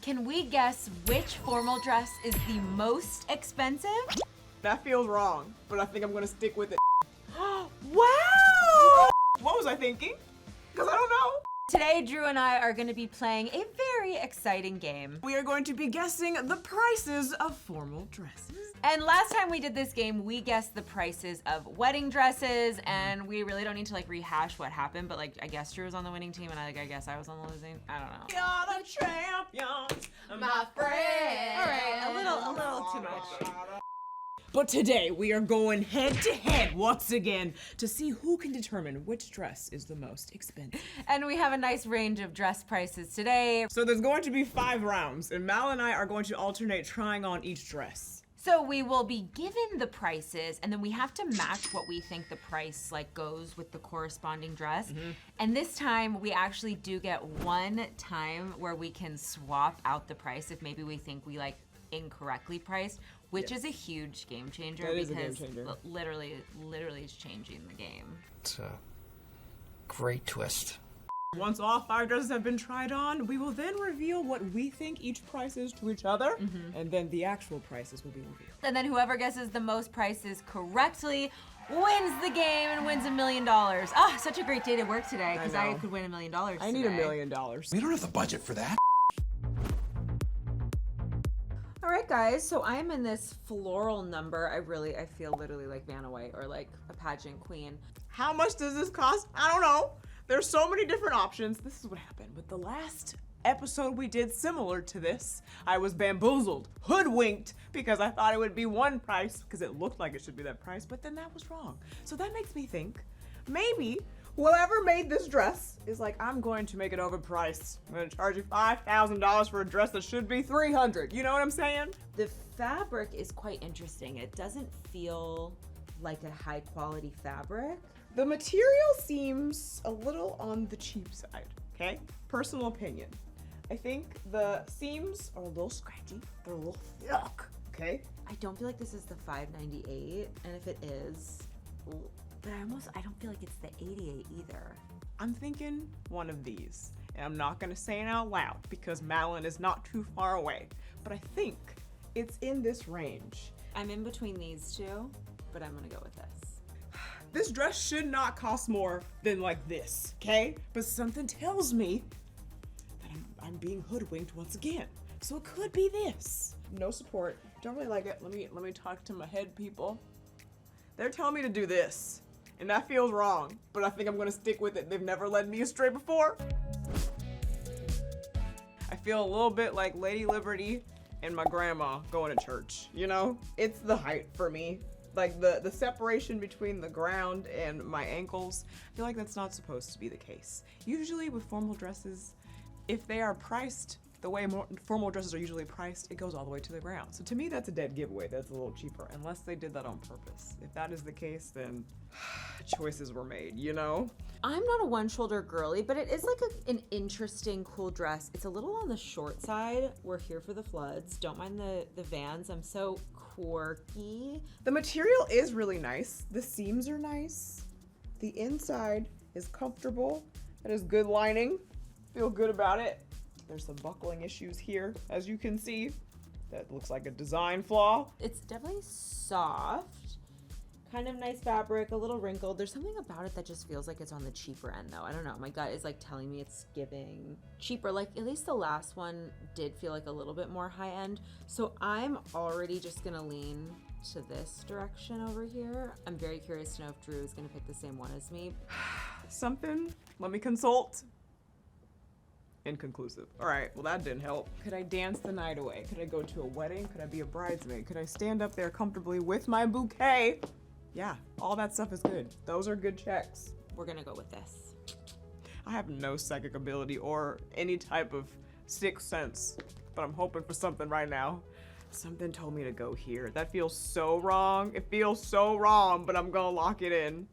Can we guess which formal dress is the most expensive? That feels wrong, but I think I'm gonna stick with it. Wow! What was I thinking? Because I don't know. Today, Drew and I are gonna be playing a very exciting game. We are going to be guessing the prices of formal dresses. And last time we did this game, we guessed the prices of wedding dresses, and we really don't need to like rehash what happened, but like I guess Drew was on the winning team, and I guess I was on the losing. I don't know. You're the champions, My friend. All right, a little too much. But today we are going head to head once again to see who can determine which dress is the most expensive. And we have a nice range of dress prices today. So there's going to be 5 rounds, and Mal and I are going to alternate trying on each dress. So we will be given the prices, and then we have to match what we think the price like goes with the corresponding dress. And this time we actually do get one time where we can swap out the price if maybe we think we like incorrectly priced, which is a huge game changer. That is because a game changer. literally is changing the game. It's a great twist. Once all 5 dresses have been tried on, we will then reveal what we think each price is to each other, and then the actual prices will be revealed. And then whoever guesses the most prices correctly wins the game and wins $1 million. Ah, such a great day to work today, because I know. could win $1 million I need $1 million. We don't have the budget for that. All right, guys, so I'm in this floral number. I feel literally like Vanna White or like a pageant queen. How much does this cost? I don't know. There's so many different options. This is what happened with the last episode we did similar to this. I was bamboozled, hoodwinked, because I thought it would be one price because it looked like it should be that price, but then that was wrong. So that makes me think maybe whoever made this dress is like, I'm going to make it overpriced. I'm going to charge you $5,000 for a dress that should be $300. You know what I'm saying? The fabric is quite interesting. It doesn't feel like a high quality fabric. The material seems a little on the cheap side, okay? Personal opinion. I think the seams are a little scratchy. They're a little thick, okay? I don't feel like this is the $598, and if it is, but I don't feel like it's the $88 either. I'm thinking one of these, and I'm not gonna say it out loud because Malin is not too far away, but I think it's in this range. I'm in between these two, but I'm gonna go with this. This dress should not cost more than like this, okay? But something tells me that I'm being hoodwinked once again. So it could be this. No support. Don't really like it. Let me talk to my head people. They're telling me to do this, and that feels wrong, but I think I'm gonna stick with it. They've never led me astray before. I feel a little bit like Lady Liberty and my grandma going to church, you know? It's the height for me. Like the separation between the ground and my ankles, I feel like that's not supposed to be the case. Usually with formal dresses, if they are priced the way formal dresses are usually priced, it goes all the way to the ground. So to me, that's a dead giveaway. That's a little cheaper, unless they did that on purpose. If that is the case, then choices were made, you know? I'm not a one-shoulder girly, but it is like an interesting, cool dress. It's a little on the short side. We're here for the floods. Don't mind the Vans. I'm so quirky. The material is really nice. The seams are nice. The inside is comfortable. It has good lining. Feel good about it. There's some buckling issues here, as you can see. That looks like a design flaw. It's definitely soft, kind of nice fabric, a little wrinkled. There's something about it that just feels like it's on the cheaper end though. I don't know, my gut is like telling me it's giving cheaper. Like at least the last one did feel like a little bit more high end. So I'm already just gonna lean to this direction over here. I'm very curious to know if Drew is gonna pick the same one as me. Something, let me consult. Inconclusive. All right, well that didn't help. Could I dance the night away? Could I go to a wedding? Could I be a bridesmaid? Could I stand up there comfortably with my bouquet? Yeah, all that stuff is good. Those are good checks. We're gonna go with this. I have no psychic ability or any type of sixth sense, but I'm hoping for something right now. Something told me to go here. That feels so wrong. It feels so wrong, but I'm gonna lock it in.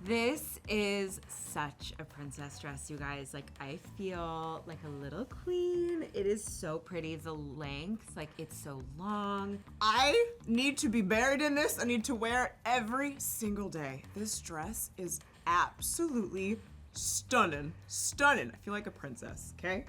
This is such a princess dress, you guys. Like, I feel like a little queen. It is so pretty. The length, like, it's so long. I need to be buried in this. I need to wear it every single day. This dress is absolutely stunning, stunning. I feel like a princess, okay?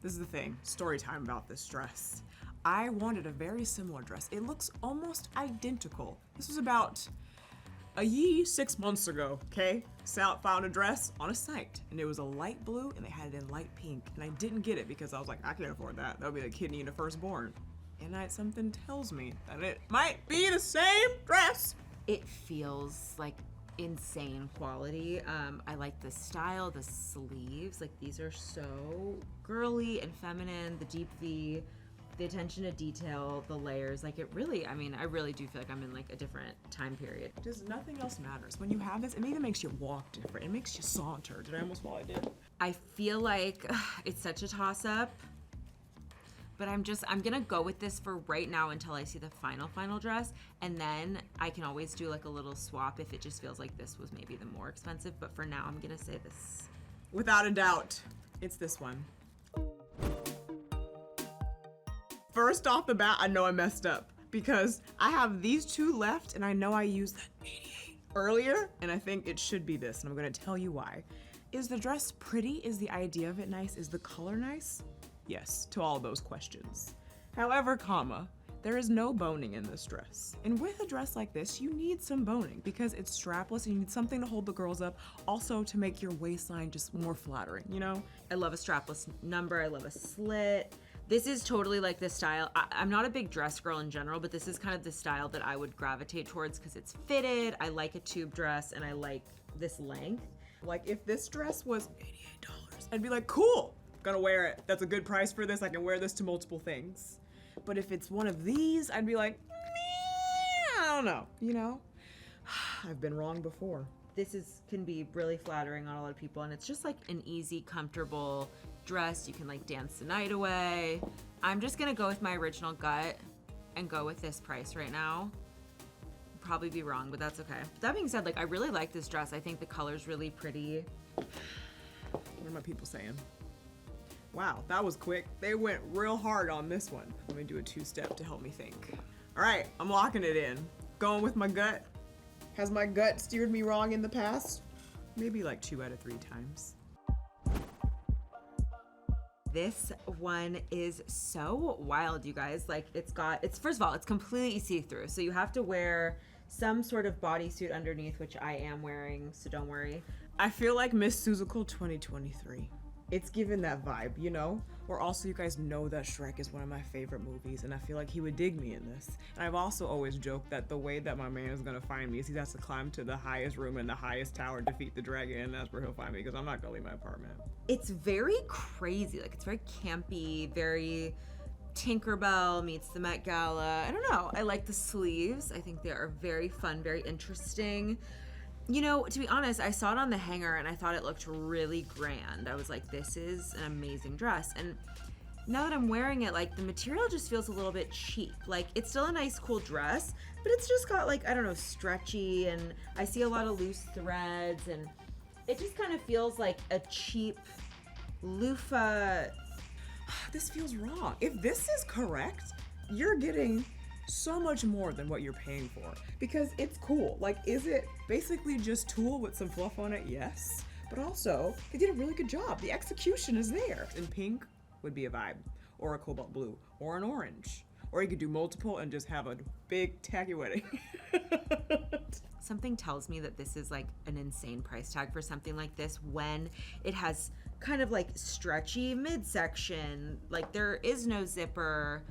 This is the thing, story time about this dress. I wanted a very similar dress. It looks almost identical. This was about 6 months ago, okay? Found a dress on a site, and it was a light blue, and they had it in light pink, and I didn't get it because I was like, I can't afford that. That would be the kidney in a firstborn. And something tells me that it might be the same dress. It feels like insane quality. I like the style, the sleeves, like these are so girly and feminine, the deep V, the attention to detail, the layers, like it really, I mean, I really do feel like I'm in like a different time period. Just nothing else matters. When you have this, it even makes you walk different. It makes you saunter. Did I almost fall? I did. I feel like it's such a toss-up, but I'm gonna go with this for right now until I see the final dress, and then I can always do like a little swap if it just feels like this was maybe the more expensive, but for now I'm gonna say this. Without a doubt, it's this one. First off the bat, I know I messed up because I have these two left and I know I used that 88 earlier, and I think it should be this, and I'm gonna tell you why. Is the dress pretty? Is the idea of it nice? Is the color nice? Yes, to all those questions. However, there is no boning in this dress. And with a dress like this, you need some boning because it's strapless and you need something to hold the girls up, also to make your waistline just more flattering, you know? I love a strapless number, I love a slit. This is totally like this style. I'm not a big dress girl in general, but this is kind of the style that I would gravitate towards because it's fitted, I like a tube dress, and I like this length. Like if this dress was $88, I'd be like, cool, gonna wear it. That's a good price for this. I can wear this to multiple things. But if it's one of these, I'd be like, I don't know, you know? I've been wrong before. This can be really flattering on a lot of people, and it's just like an easy, comfortable dress. You can like dance the night away. I'm just gonna go with my original gut and go with this price right now. Probably be wrong, but that's okay. That being said, like I really like this dress. I think the color's really pretty. What are my people saying? Wow, that was quick. They went real hard on this one. Let me do a two-step to help me think. All right, I'm locking it in. Going with my gut. Has my gut steered me wrong in the past? Maybe like 2 out of 3 times. This one is so wild, you guys. Like it's first of all, it's completely see-through. So you have to wear some sort of bodysuit underneath, which I am wearing, so don't worry. I feel like Miss Seussical 2023. It's given that vibe, you know? Or also, you guys know that Shrek is one of my favorite movies, and I feel like he would dig me in this. And I've also always joked that the way that my man is gonna find me is he has to climb to the highest room in the highest tower and defeat the dragon, and that's where he'll find me, because I'm not gonna leave my apartment. It's very crazy, like it's very campy, very Tinkerbell meets the Met Gala. I don't know, I like the sleeves. I think they are very fun, very interesting. You know, to be honest, I saw it on the hanger and I thought it looked really grand. I was like, this is an amazing dress. And now that I'm wearing it, like the material just feels a little bit cheap. Like it's still a nice, cool dress, but it's just got like, I don't know, stretchy, and I see a lot of loose threads, and it just kind of feels like a cheap loofah. This feels wrong. If this is correct, you're getting so much more than what you're paying for, because it's cool. Like, is it basically just tulle with some fluff on it? Yes, but also they did a really good job. The execution is there. In pink would be a vibe, or a cobalt blue, or an orange, or you could do multiple and just have a big tacky wedding. Something tells me that this is like an insane price tag for something like this when it has kind of like stretchy midsection, like there is no zipper.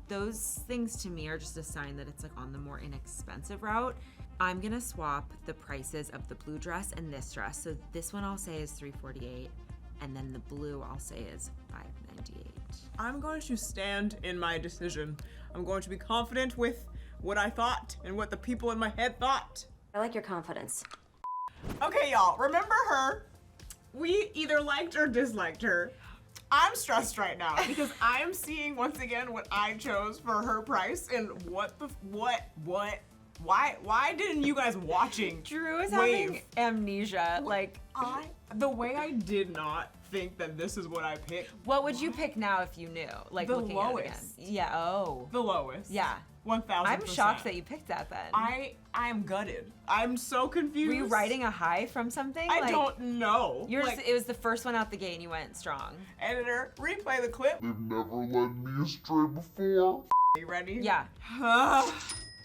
Those things to me are just a sign that it's like on the more inexpensive route. I'm gonna swap the prices of the blue dress and this dress. So this one I'll say is $348, and then the blue I'll say is $598. I'm going to stand in my decision. I'm going to be confident with what I thought and what the people in my head thought. I like your confidence. Okay, y'all, remember her? We either liked or disliked her. I'm stressed right now because I am seeing once again what I chose for her price, and why didn't you guys watching Drew is wave? having amnesia. Like, The way I did not think that this is what I picked. what would you pick now if you knew? Like The looking at it again. lowest. Yeah. Oh. The lowest. Yeah. 1,000%. I'm shocked that you picked that then. I am gutted. I'm so confused. Were you riding a high from something? I don't know. It was the first one out the gate and you went strong. Editor, replay the clip. They've never led me astray before. Are you ready? Yeah.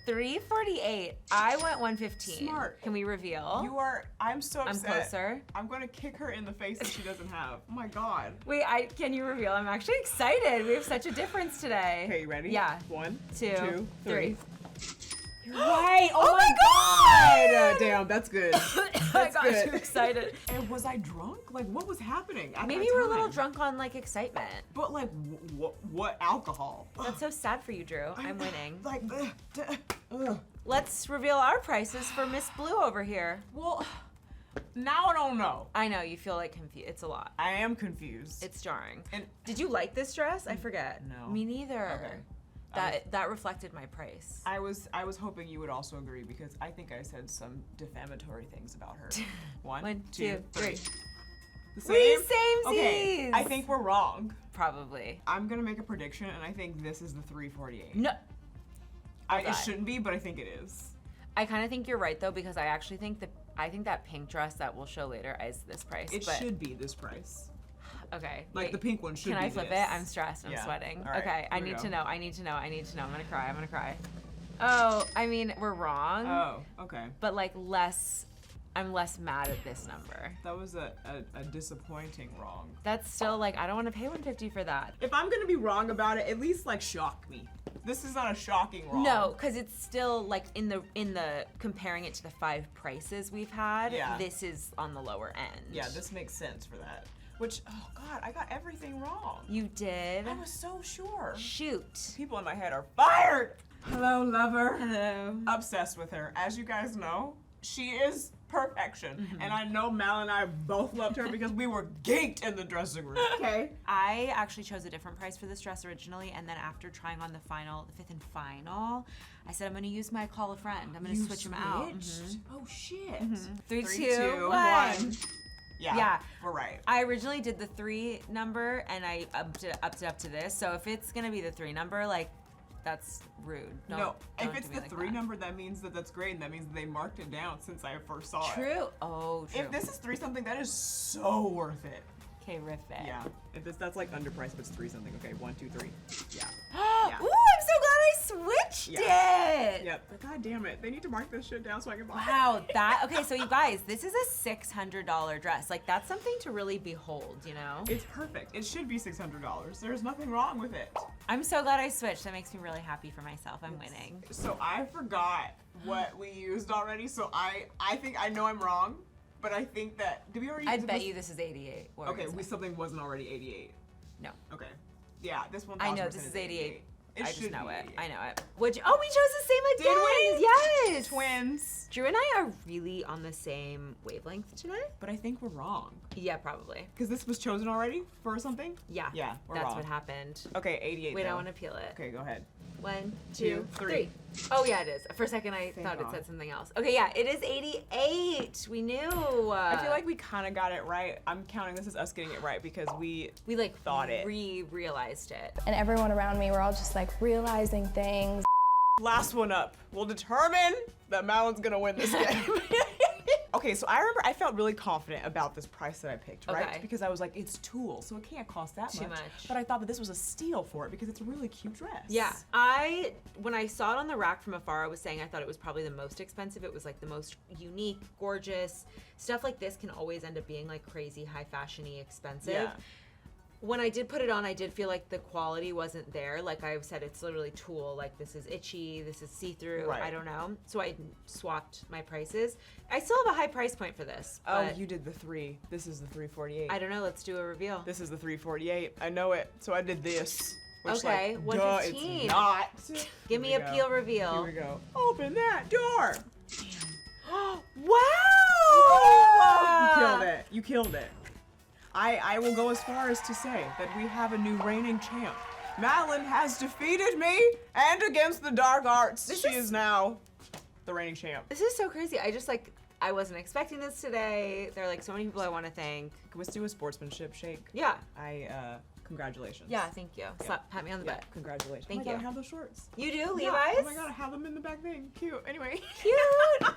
348. I went 115. Smart. Can we reveal? I'm so upset. I'm closer. I'm gonna kick her in the face that she doesn't have. Oh my god. Wait, can you reveal? I'm actually excited. We have such a difference today. Okay, you ready? Yeah. 1, Two, 2, 3. 3. You're right. Oh my god! Damn, that's good. I got good. too excited. And was I drunk? Like, what was happening at Maybe that we're a little time? drunk on like excitement. But like, what alcohol? That's so sad for you, Drew. I'm winning. Like, ugh. Let's reveal our prices for Miss Blue over here. Well, now I don't know. I know you feel like confused. It's a lot. I am confused. It's jarring. And did you like this dress? I forget. No. Me neither. Okay. That reflected my price. I was hoping you would also agree because I think I said some defamatory things about her. 1, 2, 3. The same? We samesies! Okay, I think we're wrong. Probably. I'm gonna make a prediction, and I think this is the 348. No. It shouldn't be, but I think it is. I kind of think you're right though because I actually think that pink dress that we'll show later is this price. It should be this price. Okay. Like wait. the pink one should be Can I flip this. it? I'm stressed. I'm Yeah. sweating. All right, Okay. I here we need go. to know. I need to know. I'm gonna cry. Oh, I mean, we're wrong. Oh, okay. But like I'm less mad at this number. That was a disappointing wrong. That's still like, I don't want to pay $150 for that. If I'm gonna be wrong about it, at least like shock me. This is not a shocking wrong. No, because it's still like in the comparing it to the 5 prices we've had, Yeah. this is on the lower end. Yeah, this makes sense for that. Which, oh god, I got everything wrong. You did? I was so sure. Shoot. People in my head are fired. Hello, lover. Hello. Obsessed with her. As you guys know, she is perfection. And I know Mal and I both loved her because we were geeked in the dressing room. Okay. I actually chose a different price for this dress originally, and then after trying on the 5th and final, I said I'm gonna use my call a friend. I'm gonna switch them out. Switched? Oh shit. 3, 3, 2, 2, 1. 1. Yeah, Yeah. we're right. I originally did the 3 number and I upped it up to this. So if it's gonna be the 3 number, like, that's rude. No, if don't it's do me the like 3 that. number, that means that that's great, and that means that they marked it down since I first saw it. True. Oh, true. If this is 3 something, that is so worth it. Okay, riff it. Yeah. If that's like underpriced, but it's 3 something. Okay, 1, 2, 3. Yeah. Yeah. Ooh, I'm so glad I switched it. Yep. But god damn it, they need to mark this shit down so I can buy it. Wow, okay, so you guys, this is a $600 dress. Like, that's something to really behold, you know? It's perfect. It should be $600. There's nothing wrong with it. I'm so glad I switched. That makes me really happy for myself. I'm winning. So I forgot what we used already, so I think I know I'm wrong, but I think that, did we already use I'd bet you this is 88. What were Okay, you gonna say? something wasn't already 88. No. Okay. Yeah, this one. I know this is 88. It I should just know be it. 88. I know it. Oh, we chose the same again. Did we? Yes. Twins. Drew and I are really on the same wavelength today. But I think we're wrong. Yeah, probably. Because this was chosen already for something? Yeah. Yeah, we're That's wrong. what happened. Okay, 88. Wait, I though. want to peel it. Okay, go ahead. 1, 2, 2, 3. 3. Oh yeah, it is. For a second, I Thank thought God. it said something else. Okay, yeah, it is 88. We knew. I feel like we kind of got it right. I'm counting this as us getting it right because we we thought it. realized it. And everyone around me were all just like realizing things. Last one up will determine that Madeleine's gonna win this game. Okay, so I remember I felt really confident about this price that I picked, right? Okay. Because I was like, it's tulle, so it can't cost that Too much. But I thought that this was a steal for it because it's a really cute dress. Yeah, when I saw it on the rack from afar, I was saying I thought it was probably the most expensive. It was like the most unique, gorgeous. Stuff like this can always end up being like crazy high fashion-y expensive. Yeah. When I did put it on, I did feel like the quality wasn't there. Like I said, it's literally tulle. Like this is itchy, this is see-through, Right. I don't know. So I swapped my prices. I still have a high price point for this. Oh, but you did the 3. This is the 348. I don't know, let's do a reveal. This is the 348. I know it. So I did this. Which, Okay, like, duh, it's 115. not. Give me Here a we go. peel reveal. Here we go. Open that door. Wow! You killed it. You killed it. I will go as far as to say that we have a new reigning champ. Madeleine has defeated me, and against the dark arts, she is now the reigning champ. This is so crazy. I wasn't expecting this today. There are like so many people I want to thank. Can we do a sportsmanship shake? Yeah. I Congratulations. Yeah, thank you. Slap, pat me on the Yeah, butt. congratulations. Thank oh my God, you. I have those shorts. You do, Yeah. Levi's? Oh my God, I have them in the back thing. Cute. Anyway. Cute.